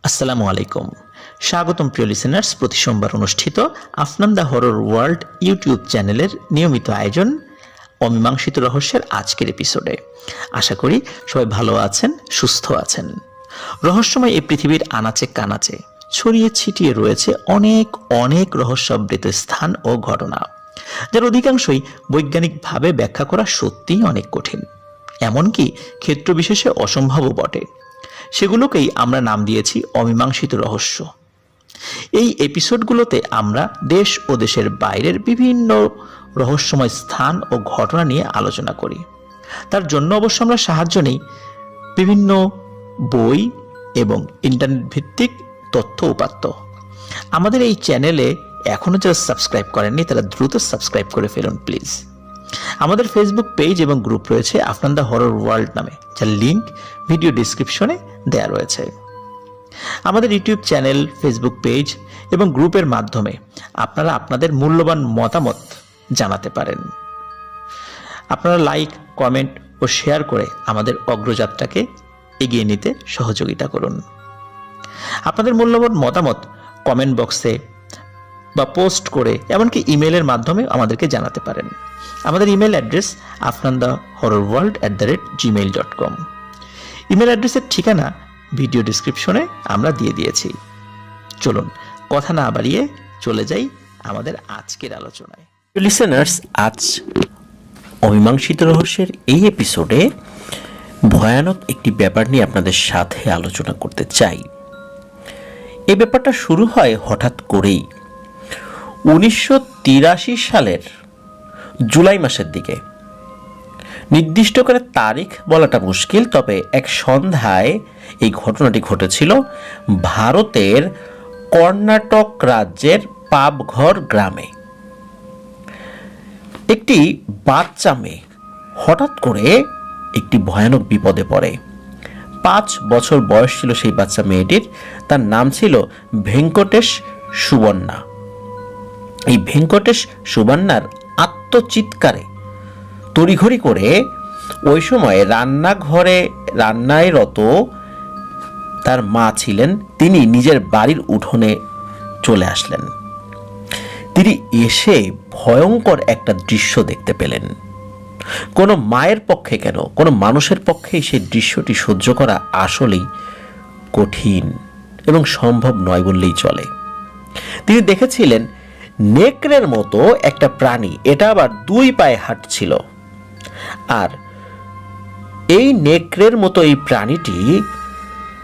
আসসালামু আলাইকুম। স্বাগতম প্রিয় লিসেনার্স, প্রতি সোমবার অনুষ্ঠিত Afnan the horror world YouTube চ্যানেলের নিয়মিত আয়োজন অমীমাংসিত রহস্যের আজকের এপিসোডে। আশা করি সবাই ভালো আছেন, সুস্থ আছেন। রহস্যময় এই পৃথিবীর আনাচে কানাচে ছড়িয়ে ছিটিয়ে রয়েছে অনেক অনেক রহস্যাবৃত স্থান ও ঘটনা, যার অধিকাংশই বৈজ্ঞানিকভাবে ব্যাখ্যা করা সত্যিই অনেক কঠিন, এমনকি ক্ষেত্রবিশেষে অসম্ভবও বটে। সেগুলোকেই আমরা নাম দিয়েছি অমীমাংসিত রহস্য। এই এপিসোডগুলোতে আমরা দেশ ও দেশের বাইরের বিভিন্ন রহস্যময় স্থান ও ঘটনা নিয়ে আলোচনা করি। তার জন্য অবশ্য আমরা সাহায্য নেই বিভিন্ন বই এবং ইন্টারনেট ভিত্তিক তথ্য উপাত্ত। আমাদের এই চ্যানেলে এখনও যারা সাবস্ক্রাইব করেননি তারা দ্রুত সাবস্ক্রাইব করে ফেলুন প্লিজ। আমাদের ফেসবুক পেজ এবং গ্রুপ রয়েছে আফনান দ্য হরর ওয়ার্ল্ড নামে, যার লিঙ্ক ভিডিও ডিসক্রিপশনে দেয়া রয়েছে। আমাদের ইউটিউব চ্যানেল, ফেসবুক পেজ এবং গ্রুপের মাধ্যমে আপনারা আপনাদের মূল্যবান মতামত জানাতে পারেন। আপনারা লাইক, কমেন্ট ও শেয়ার করে আমাদের অগ্রযাত্রাকে এগিয়ে নিতে সহযোগিতা করুন। আপনাদের মূল্যবান মতামত কমেন্ট বক্সে বা পোস্ট করে, এমনকি ইমেলের মাধ্যমে আমাদেরকে জানাতে পারেন। আমাদের ইমেল অ্যাড্রেস afnandahorrorworld@gmail.com। ইমেল অ্যাড্রেসের ঠিকানা ভিডিও ডিসক্রিপশনে আমরা দিয়ে দিয়েছি। চলুন কথা না বাড়িয়ে চলে যাই আমাদের আজকের আলোচনায়। লিসেনার্স, আজ অমীমাংসিত রহস্যের এই এপিসোডে ভয়ানক একটি ব্যাপার নিয়ে আপনাদের সাথে আলোচনা করতে চাই। এই ব্যাপারটা শুরু হয় হঠাৎ করেই 1983 সালের জুলাই মাসের দিকে। নির্দিষ্ট করে তারিখ বলাটা মুশকিল, তবে এক সন্ধ্যায় এই ঘটনাটি ঘটেছিল ভারতের কর্ণাটক রাজ্যের পাবঘর গ্রামে। একটি বাচ্চা মেয়ে হঠাৎ করে একটি ভয়ানক বিপদে পড়ে। 5 বছর বয়স ছিল সেই বাচ্চা মেয়েটির। তার নাম ছিল ভেঙ্কটেশ সুবর্ণা। এই ভেঙ্কটেশ সুবর্ণার আত্মচিৎকারে তড়িঘড়ি করে ওই সময় রান্নায় রত তার মা ছিলেন, তিনি নিজের বাড়ির উঠোনে চলে আসলেন। তিনি এসে ভয়ঙ্কর একটা দৃশ্য দেখতে পেলেন। কোনো মায়ের পক্ষে কেন, কোনো মানুষের পক্ষেই সেই দৃশ্যটি সহ্য করা আসলেই কঠিন এবং সম্ভব নয় বললেই চলে। তিনি দেখেছিলেন নেকড়ের মতো একটা প্রাণী, এটা আবার 2 পায়ে হাঁটছিল। আর এই নেকড়ের মতো এই প্রাণীটি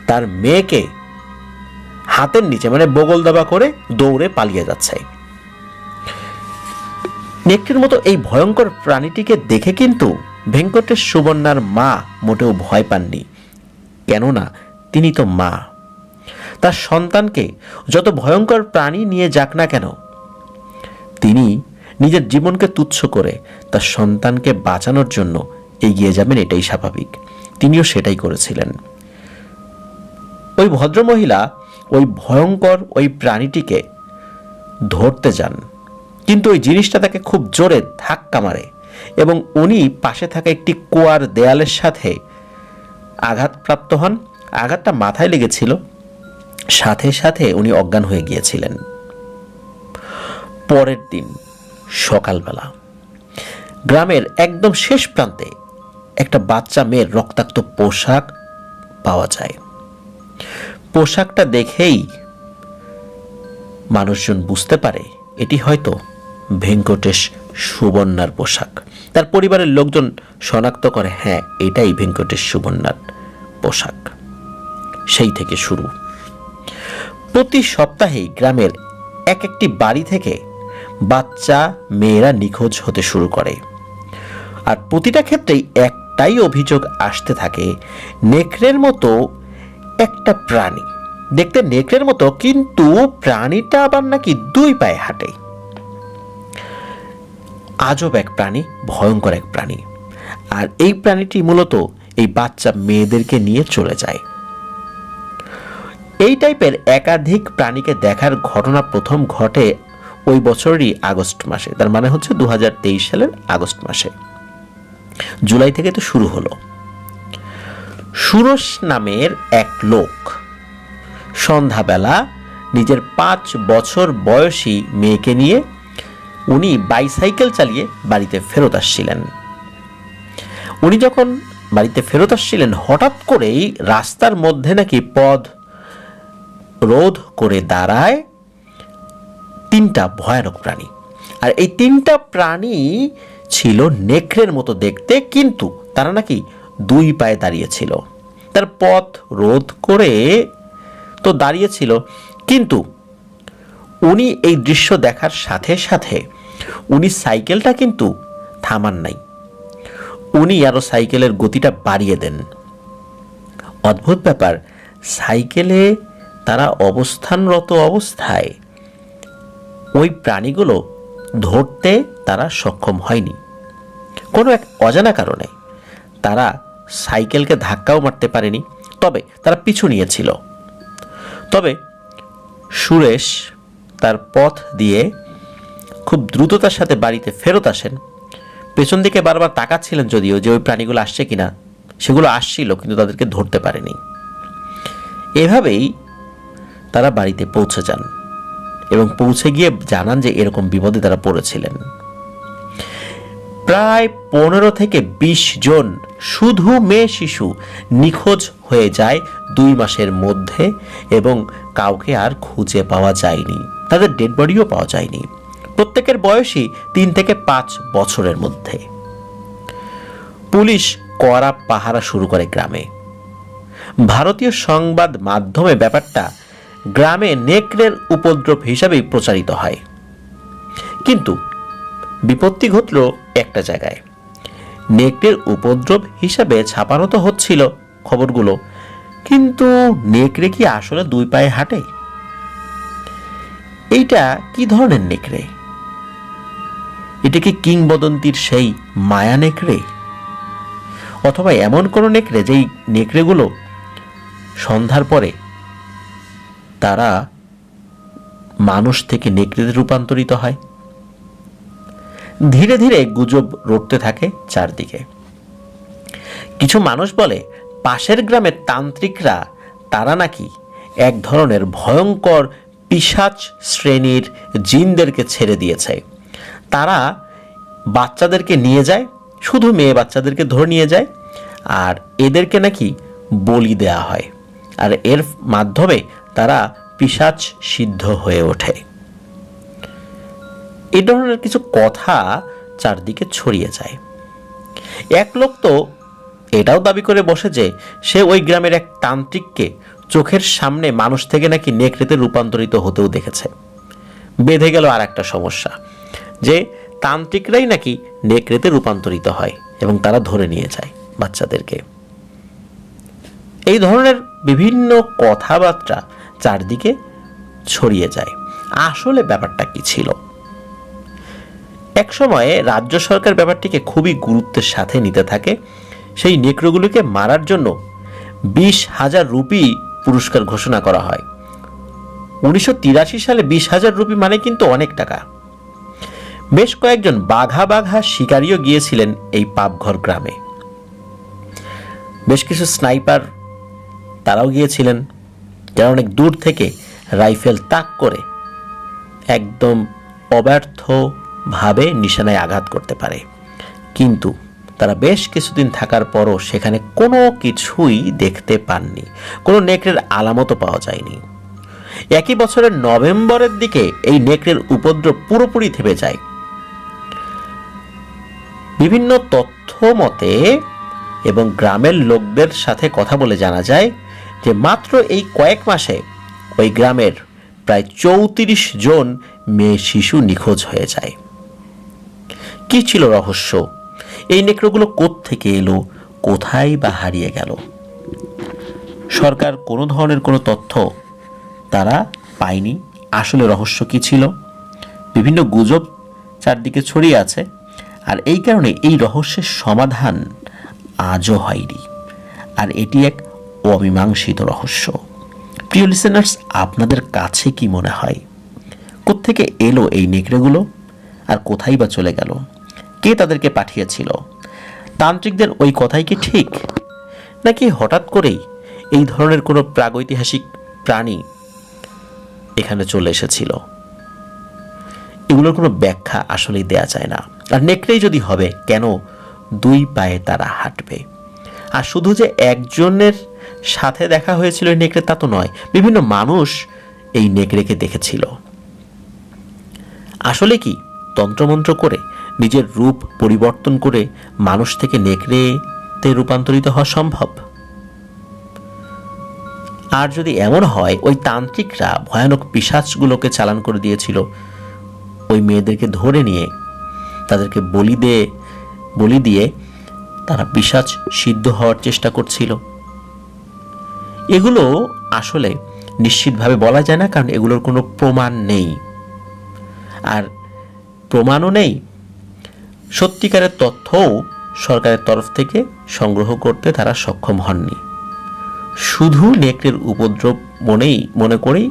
তার মেয়েকে হাতের নিচে মানে বগল দাবা করে দৌড়ে পালিয়ে যাচ্ছে। নেকড়ের মতো এই ভয়ঙ্কর প্রাণীটিকে দেখে কিন্তু ভেঙ্কটেশ সুবর্ণার মা মোটেও ভয় পাননি, কেননা তিনি তো মা। তার সন্তানকে যত ভয়ঙ্কর প্রাণী নিয়ে যাক না কেন, তিনি নিজের জীবনকে তুচ্ছ করে তার সন্তানকে বাঁচানোর জন্য এগিয়ে যাবেন, এটাই স্বাভাবিক। তিনিও সেটাই করেছিলেন। ওই ভদ্রমহিলা ওই ভয়ঙ্কর ওই প্রাণীটিকে ধরতে যান, কিন্তু ওই জিনিসটা তাকে খুব জোরে ধাক্কা মারে এবং উনি পাশে থাকা একটি কুয়ার দেয়ালের সাথে আঘাতপ্রাপ্ত হন। আঘাতটা মাথায় লেগেছিল, সাথে সাথে উনি অজ্ঞান হয়ে গিয়েছিলেন। পরের দিন সকালবেলা গ্রামের একদম শেষ প্রান্তে একটা বাচ্চা মেয়ের রক্তাক্ত পোশাক পাওয়া যায়। পোশাকটা দেখেই মানুষজন বুঝতে পারে এটি হয়তো ভেঙ্কটেশ সুবর্ণার পোশাক। তার পরিবারের লোকজন শনাক্ত করে, হ্যাঁ, এটাই ভেঙ্কটেশ সুবর্ণার পোশাক। সেই থেকে শুরু। প্রতি সপ্তাহেই গ্রামের একটি বাড়ি থেকে বাচ্চা মেয়েরা নিখোঁজ হতে শুরু করে। আর প্রতিটা ক্ষেত্রেই একটাই অভিযোগ আসতে থাকে, নেকড়ের মতো একটা প্রাণী, দেখতে নেকড়ের মতো, কিন্তু প্রাণীটা আবার নাকি 2 পায়ে হাঁটে। আজব এক প্রাণী, ভয়ঙ্কর এক প্রাণী। আর এই প্রাণীটি মূলত এই বাচ্চা মেয়েদেরকে নিয়ে চলে যায়। এই টাইপের একাধিক প্রাণীকে দেখার ঘটনা প্রথম ঘটে ওই বছরই আগস্ট মাসে, তার মানে হচ্ছে 2023 সালের আগস্ট মাসে। জুলাই থেকে তো শুরু হলো। সুরজ নামের এক লোক সন্ধ্যাবেলা নিজের 5 বছর বয়সী মেয়েকে নিয়ে উনি বাইসাইকেল চালিয়ে বাড়িতে ফেরত আসছিলেন। উনি যখন বাড়িতে ফেরত আসছিলেন, হঠাৎ করেই রাস্তার মধ্যে নাকি পথ রোধ করে দাঁড়ায় 3টা ভয়ানক প্রাণী। আর এই 3টা প্রাণী ছিল নেকড়ের মতো দেখতে, কিন্তু তারা নাকি 2 পায়ে দাঁড়িয়েছিল। তার পথ রোধ করে তো দাঁড়িয়েছিল, কিন্তু উনি এই দৃশ্য দেখার সাথে সাথে উনি সাইকেলটা কিন্তু থামান নাই, উনি আরো সাইকেলের গতিটা বাড়িয়ে দেন। অদ্ভুত ব্যাপার, সাইকেলে তারা অবস্থানরত অবস্থায় ওই প্রাণীগুলো ধরতে তারা সক্ষম হয়নি। কোনো এক অজানা কারণে তারা সাইকেলকে ধাক্কাও মারতে পারেনি, তবে তারা পিছু নিয়েছিল। তবে সুরেশ তার পথ দিয়ে খুব দ্রুততার সাথে বাড়িতে ফেরত আসেন। পেছন দিকে বারবার তাকাচ্ছিলেন যদিও, যে ওই প্রাণীগুলো আসছে কিনা। সেগুলো আসছিল, কিন্তু তাদেরকে ধরতে পারেনি। এভাবেই তারা বাড়িতে পৌঁছে যান এবং পৌঁছে গিয়ে জানান যে এরকম বিপদে তারা পড়েছিলেন। প্রায় 15 থেকে 20 জন শুধু মেয়ে শিশু নিখোঁজ হয়ে যায় 2 মাসের মধ্যে, এবং কাউকে আর খুঁজে পাওয়া যায়নি। তাদের ডেড বডিও পাওয়া যায়নি। প্রত্যেকের বয়সই 3 থেকে 5 বছরের মধ্যে। পুলিশ কড়া পাহারা শুরু করে গ্রামে। ভারতীয় সংবাদ মাধ্যমে ব্যাপারটা গ্রামে নেকড়ের উপদ্রব হিসাবেই প্রচারিত হয়। কিন্তু বিপত্তি ঘটল একটা জায়গায়। নেকড়ের উপদ্রব হিসাবে ছাপানো তো হচ্ছিল খবরগুলো, কিন্তু নেকড়ে কি আসলে 2 পায়ে হাঁটে? এইটা কি ধরনের নেকড়ে? এটা কি কিংবদন্তির সেই মায়া নেকড়ে, অথবা এমন কোনো নেকড়ে যেই নেকড়েগুলো সন্ধ্যার পরে তারা মানুষ থেকে নেকড়েতে রূপান্তরিত হয়? ধীরে ধীরে গুজব রটতে থাকে চারদিকে। কিছু মানুষ বলে পাশের গ্রামের তান্ত্রিকরা তারা নাকি এক ধরনের ভয়ঙ্কর পিশাচ শ্রেণীর জিনদেরকে ছেড়ে দিয়েছে। তারা বাচ্চাদেরকে নিয়ে যায়, শুধু মেয়ে বাচ্চাদেরকে ধরে নিয়ে যায়, আর এদেরকে নাকি বলি দেয়া হয়, আর এর মাধ্যমে তারা পিশাচ সিদ্ধ হয়ে ওঠে। এই ধরনের কিছু কথা চারদিকে ছড়িয়ে যায়। এক লোক তো এটাও দাবি করে বসে যে সে ওই গ্রামের এক তান্ত্রিককে চোখের সামনে মানুষ থেকে নাকি নেকড়েতে রূপান্তরিত হতেও দেখেছে। বেঁধে গেল আর একটা সমস্যা, যে তান্ত্রিকরাই নাকি নেকড়েতে রূপান্তরিত হয় এবং তারা ধরে নিয়ে যায় বাচ্চাদেরকে। এই ধরনের বিভিন্ন কথাবার্তা চারদিকে ছড়িয়ে যায়। আসলে ব্যাপারটা কি ছিল? এক সময়ে রাজ্য সরকার ব্যাপারটিকে খুবই গুরুত্বের সাথে নিতে থাকে। সেই নেকড়েগুলোকে মারার জন্য 20,000 রুপি পুরস্কার ঘোষণা করা হয়। 1983 সালে 20,000 রুপি মানে কিন্তু অনেক টাকা। বেশ কয়েকজন বাঘা বাঘা শিকারীও গিয়েছিলেন এই পাপঘর গ্রামে। বেশ কিছু স্নাইপার তারাও গিয়েছিলেন, যারা অনেক দূর থেকে রাইফেল তাক করে একদম অব্যর্থভাবে নিশানায় আঘাত করতে পারে। কিন্তু তারা বেশ কিছুদিন থাকার পরও সেখানে কোনো কিছুই দেখতে পাননি, কোনো নেকড়ের আলামতও পাওয়া যায়নি। একই বছরের নভেম্বরের দিকে এই নেকড়ের উপদ্রব পুরোপুরি থেমে যায়। বিভিন্ন তথ্য মতে এবং গ্রামের লোকদের সাথে কথা বলে জানা যায় যে মাত্র এই কয়েক মাসে ওই গ্রামের প্রায় 34 জন মেয়ে শিশু নিখোঁজ হয়ে যায়। কি ছিল রহস্য? এই নেকড়েগুলো কোত্থেকে এলো, কোথায় বা হারিয়ে গেল? সরকার কোনো ধরনের কোনো তথ্য তারা পায়নি। আসলে রহস্য কি ছিল? বিভিন্ন গুজব চারদিকে ছড়িয়ে আছে, আর এই কারণে এই রহস্যের সমাধান আজও হয়নি। আর এটি এক অমীমাংসিত রহস্য। প্রিয় লিসেনার্স, আপনাদের কাছে কি মনে হয়? কোত্থেকে এলো এই নেকড়েগুলো, আর কোথায় বা চলে গেল? কে তাদেরকে পাঠিয়েছিল? তান্ত্রিকদের ওই কথাই কি ঠিক, নাকি হঠাৎ করেই এই ধরনের কোনো প্রাগৈতিহাসিক প্রাণী এখানে চলে এসেছিল। এগুলোর কোনো ব্যাখ্যা আসলেই দেয়া যায় না। আর নেকড়েই যদি হবে, কেন 2 পায়ে তারা হাঁটবে? আর শুধু যে একজনের সাথে দেখা হয়েছিল এই নেকড়ে তা তো নয়, বিভিন্ন মানুষ এই নেকড়েকে দেখেছিল। আসলে কি তন্ত্রমন্ত্র করে নিজের রূপ পরিবর্তন করে মানুষ থেকে নেকড়েতে রূপান্তরিত হওয়া সম্ভব? আর যদি এমন হয়, ওই তান্ত্রিকরা ভয়ানক পিশাচগুলোকে চালান করে দিয়েছিল ওই মেয়েদেরকে ধরে নিয়ে, তাদেরকে বলি দিয়ে তারা পিশাচ সিদ্ধ হওয়ার চেষ্টা করছিল। এগুলো আসলে নিশ্চিতভাবে বলা যায় না, কারণ এগুলোর কোনো প্রমাণ নেই। আর প্রমাণও নেই, সত্যিকারের তথ্যও সরকারের তরফ থেকে সংগ্রহ করতে তারা সক্ষম হননি। শুধু নেকড়ের উপদ্রব মনে করেই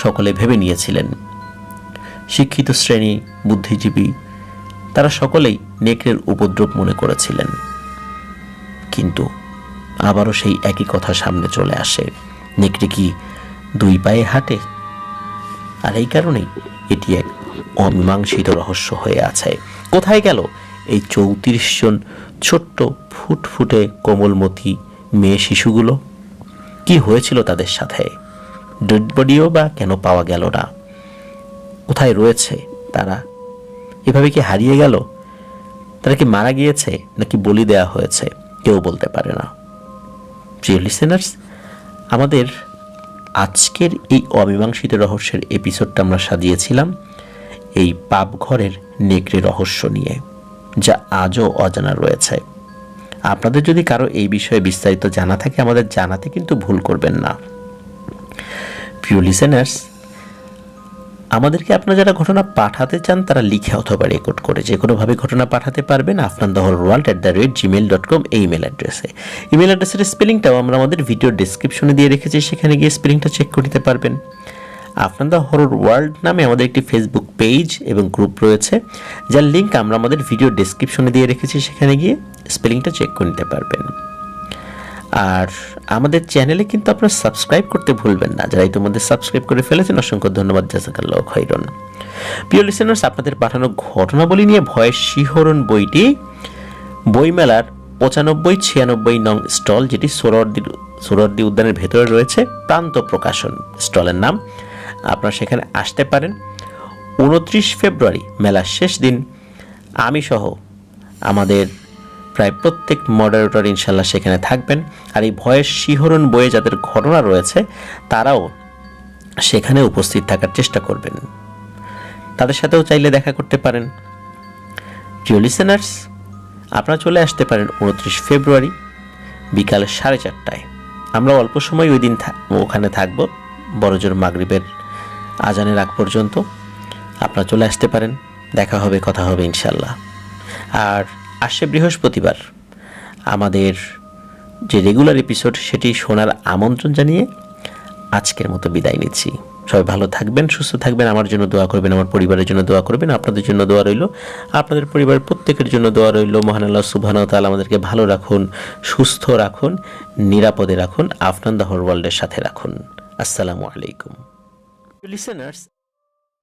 সকলে ভেবে নিয়েছিলেন। শিক্ষিত শ্রেণী, বুদ্ধিজীবী, তারা সকলেই নেকড়ের উপদ্রব মনে করেছিলেন। কিন্তু আবারও সেই একই কথা সামনে চলে আসে, নেকড়ে কি 2 পায়ে হাঁটে? আর এই কারণেই এটি এক অমীমাংসিত রহস্য হয়ে আছে। কোথায় গেল এই 34 জন ছোট্ট ফুটফুটে কোমলমতি মেয়ে শিশুগুলো? কি হয়েছিল তাদের সাথে? ডেড বডিও বা কেন পাওয়া গেল না? কোথায় রয়েছে তারা? এভাবে কি হারিয়ে গেল? তারা কি মারা গিয়েছে নাকি বলি দেওয়া হয়েছে? কেউ বলতে পারে না। প্রিয় লিসেনার্স, আমাদের আজকের এই অমীমাংসিত রহস্যের এপিসোডটা আমরা সাজিয়েছিলাম এই পাপঘরের নেকড়ে রহস্য নিয়ে, যা আজও অজানা রয়েছে। আপনাদের যদি কারো এই বিষয়ে বিস্তারিত জানা থাকে, আমাদের জানাতে কিন্তু ভুল করবেন না। প্রিয় লিসেনার্স, আমাদেরকে আপনারা যারা ঘটনা পাঠাতে চান তারা লিখে অথবা রেকর্ড করে যে কোনোভাবে ঘটনা পাঠাতে পারবেন afnandaholworld@gmail.com এই ইমেল অ্যাড্রেসে। ইমেল অ্যাড্রেসের স্পেলিংটাও আমরা আমাদের ভিডিও ডেসক্রিপশনে দিয়ে রেখেছি, সেখানে গিয়ে স্পেলিংটা চেক করে নিতে পারবেন। আফনান দ্য হরর ওয়ার্ল্ড নামে আমাদের একটি ফেসবুক পেজ এবং গ্রুপ রয়েছে, যার লিঙ্ক আমরা আমাদের ভিডিও ডেসক্রিপশনে দিয়ে রেখেছি, সেখানে গিয়ে স্পেলিংটা চেক করে নিতে পারবেন। আর আমাদের চ্যানেলে কিন্তু আপনারা সাবস্ক্রাইব করতে ভুলবেন না। যারা ইতিমধ্যে সাবস্ক্রাইব করে ফেলেছেন, অসংখ্য ধন্যবাদ, জাযাকাল্লাহু খাইরান। প্রিয় লিসেনার্স, আপনাদের পাঠানো ঘটনাবলী নিয়ে ভয়ের শিহরণ বইটি বইমেলার 95-96 নং স্টল, যেটি সোহরাওয়ার্দী উদ্যানের ভেতরে রয়েছে, প্রান্ত প্রকাশন স্টলের নাম। আপনারা সেখানে আসতে পারেন। 29 ফেব্রুয়ারি মেলার শেষ দিন আমি সহ আমাদের প্রায় প্রত্যেক মডারেটর ইনশাল্লাহ সেখানে থাকবেন। আর এই ভয়ের শিহরণ বইয়ে যাদের ঘটনা রয়েছে তারাও সেখানে উপস্থিত থাকার চেষ্টা করবেন, তাদের সাথেও চাইলে দেখা করতে পারেন। প্রিয় লিসেনার্স, আপনারা চলে আসতে পারেন 29 ফেব্রুয়ারি বিকাল 4:30টায়। আমরা অল্প সময় ওই দিন ওখানে থাকবো, বড়জোর মাগরিবের আজানের আগ পর্যন্ত। আপনারা চলে আসতে পারেন, দেখা হবে, কথা হবে ইনশাল্লাহ। আর আসছে বৃহস্পতিবার আমাদের যে রেগুলার এপিসোড, সেটি শোনার আমন্ত্রণ জানিয়ে আজকের মতো বিদায় নিচ্ছি। সবাই ভালো থাকবেন, সুস্থ থাকবেন, আমার জন্য দোয়া করবেন, আমার পরিবারের জন্য দোয়া করবেন, আপনাদের জন্য দোয়া রইল, আপনাদের পরিবারের প্রত্যেকের জন্য দোয়া রইল। মহান আল্লাহ সুবহানাহু ওয়া তাআলা আমাদেরকে ভালো রাখুন, সুস্থ রাখুন, নিরাপদে রাখুন, আফনান দ্য হরর ওয়ার্ল্ডের সাথে রাখুন। আসসালামু আলাইকুম। লিসেনার্স,